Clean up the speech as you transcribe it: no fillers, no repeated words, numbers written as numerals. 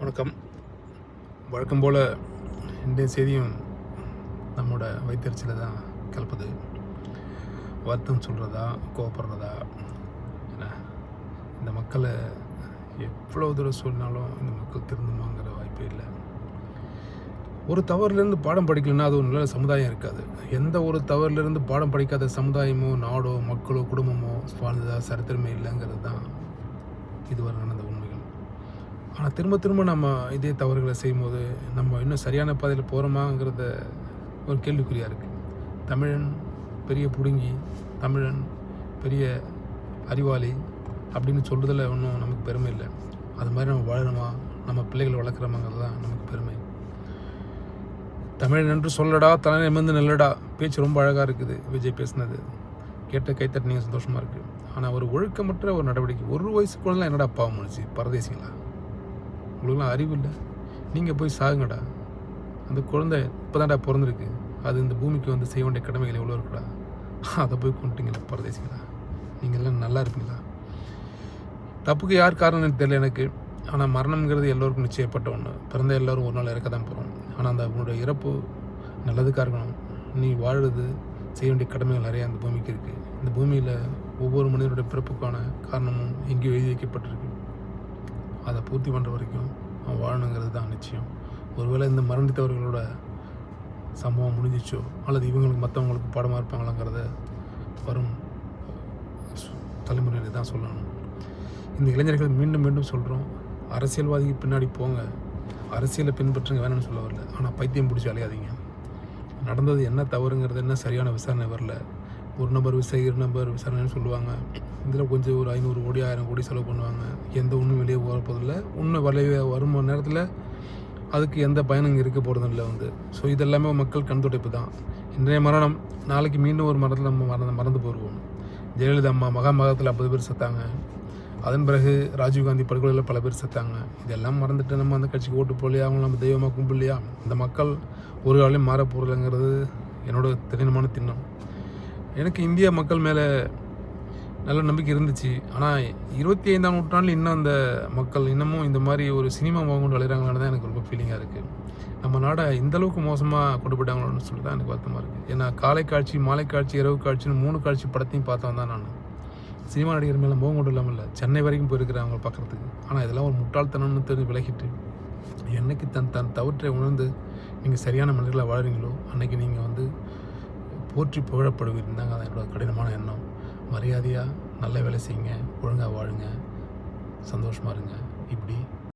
வணக்கம். வழக்கம் போல் இன்றைய செய்தியும் நம்மளோட வைத்தறிச்சலை தான் கலப்புது. வருத்தம் சொல்கிறதா, கோவப்படுறதா, என்ன இந்த மக்களை எவ்வளோ தூரம் சொன்னாலும் இந்த மக்கள் திருந்துமாங்கிற வாய்ப்பே இல்லை. ஒரு தவறுலேருந்து பாடம் படிக்கலைன்னா அது ஒரு நல்ல சமுதாயம் இருக்காது. எந்த ஒரு தவறுலேருந்து பாடம் படிக்காத சமுதாயமோ, நாடோ, மக்களோ, குடும்பமோ வாழ்ந்ததாக சரித்திரமே இல்லைங்கிறது தான் இதுவரை நடந்த உண்மைகள். ஆனால் திரும்ப திரும்ப நம்ம இதே தவறுகளை செய்யும்போது நம்ம இன்னும் சரியான பாதையில் போகிறோமாங்கிறத ஒரு கேள்விக்குறியாக இருக்குது. தமிழன் பெரிய புடுங்கி, தமிழன் பெரிய அறிவாளி அப்படின்னு சொல்கிறதுல ஒன்றும் நமக்கு பெருமை இல்லை. அது மாதிரி நம்ம வாழணுமா, நம்ம பிள்ளைகளை வளர்க்குறோமாங்கிறது தான் நமக்கு பெருமை. தமிழன் என்று சொல்லடா, தலை நிமிர்ந்து நெல்லடா பேச்சு ரொம்ப அழகாக இருக்குது. விஜய் பேசுனது கேட்ட கைத்தட்டினீங்க, சந்தோஷமாக இருக்குது. ஆனால் ஒரு ஒழுக்கமற்ற ஒரு நடவடிக்கை. ஒரு வயசு குழந்தை என்னடா பாவம் முடிச்சு, பரதேசிங்களா, உங்களுக்குலாம் அறிவு இல்லை, நீங்கள் போய் சாகுங்கடா. அந்த குழந்தை இப்போ தான்டா பிறந்திருக்கு, அது இந்த பூமிக்கு வந்து செய்ய வேண்டிய கடமைகள் எவ்வளோ இருக்குடா, அதை போய் கொண்டுட்டீங்களா பரதேசிங்களா. நீங்கள்லாம் நல்லா இருப்பீங்களா? தப்புக்கு யார் காரணம்னு தெரியல எனக்கு. ஆனால் மரணம்ங்கிறது எல்லோருக்கும் நிச்சயப்பட்ட ஒன்று. பிறந்த எல்லோரும் ஒரு நாள் இறக்க தான் போகிறோம். ஆனால் அந்த உன்னோட இறப்பு நல்லதுக்காக இருக்கணும். நீ வாழுறது செய்ய வேண்டிய கடமைகள் நிறையா அந்த பூமிக்கு இருக்குது. இந்த பூமியில் ஒவ்வொரு மனிதனுடைய பிறப்புக்கான காரணமும் எங்கேயோ எழுதி வைக்கப்பட்டிருக்கு. அதை பூர்த்தி பண்ணுற வரைக்கும் அவன் வாழணுங்கிறது தான் நிச்சயம். ஒருவேளை இந்த மரணித்தவர்களோட சம்பவம் முடிஞ்சிச்சோ அல்லது இவங்களுக்கு மற்றவங்களுக்கு பாடமாக இருப்பாங்களாங்கிறத வரும் தலைமுறையில தான் சொல்லணும். இந்த இளைஞர்கள் மீண்டும் மீண்டும் சொல்கிறோம், அரசியல்வாதிக்கு பின்னாடி போங்க, அரசியலை பின்பற்றுங்க, வேணும்னு சொல்ல வரல. ஆனால் பைத்தியம் பிடிச்சி அலையாதீங்க. நடந்தது என்ன தவறுங்கிறது என்ன சரியான விசாரணை வரல. ஒரு நபர் விசாரணை, இரு நபர் விசாரணைன்னு சொல்லுவாங்க. இதில் கொஞ்சம் ஒரு 500 கோடி 1000 கோடி செலவு பண்ணுவாங்க. எந்த ஒன்றும் வெளியே போகிறதில்ல. உண்மை வரும் நேரத்தில் அதுக்கு எந்த பயனும் இருக்க போகிறதில்ல வந்து. ஸோ இதெல்லாமே மக்கள் கண்துடைப்பு தான். இன்றைய மரணம் நாளைக்கு மீண்டும் ஒரு மரணத்தில் நம்ம மறந்து போயிடுவோம். ஜெயலலிதா அம்மா மகாமகத்தில் 50 பேர் செத்தாங்க. அதன் பிறகு ராஜீவ்காந்தி படுகொலையில் பல பேர் செத்தாங்க. இதெல்லாம் மறந்துட்டு நம்ம அந்த கட்சிக்கு ஓட்டு போடலையா, அவங்க நம்ம தெய்வமாக கும்பிடலையா? இந்த மக்கள் ஒரு காலையும் மாற போகிறதில்லைங்கிறது என்னோட திடமான திண்ணம். எனக்கு இந்திய மக்கள் மேலே நல்ல நம்பிக்கை இருந்துச்சு. ஆனால் 25ஆம் நூற்றாண்டில் இன்னும் அந்த மக்கள் இன்னமும் இந்த மாதிரி ஒரு சினிமா கொண்டு விளையாடுறாங்களான்னு தான் எனக்கு ரொம்ப ஃபீலிங்காக இருக்குது. நம்ம நாடை இந்தளவுக்கு மோசமாக கொண்டு போயிட்டாங்களோன்னு சொல்லி தான் எனக்கு வருத்தமாக இருக்குது. ஏன்னா காலை காட்சி, மாலை காட்சி, இரவு காட்சின்னு 3 காட்சி படத்தையும் பார்த்தவன் தான் நான். சினிமா நடிகர் மேலே மோகம் கொண்டு இல்லாமல் இல்லை, சென்னை வரைக்கும் போயிருக்கிறேன் அவங்க பார்க்குறதுக்கு. ஆனால் இதெல்லாம் ஒரு முட்டாள்தனம்னு தெரிஞ்சு விலகிட்டு என்னைக்கு தன் தவற்றை உணர்ந்து நீங்கள் சரியான மனிதர்களாக வாழ்கிறீங்களோ அன்றைக்கி நீங்கள் வந்து போற்றி புகழப்படுவீர்கள் தாங்க. அது என்னோட கடினமான எண்ணம். மரியாதையாக நல்ல வேலை செய்யுங்க, ஒழுங்காக வாழுங்க, சந்தோஷமாக இருங்க. இப்படி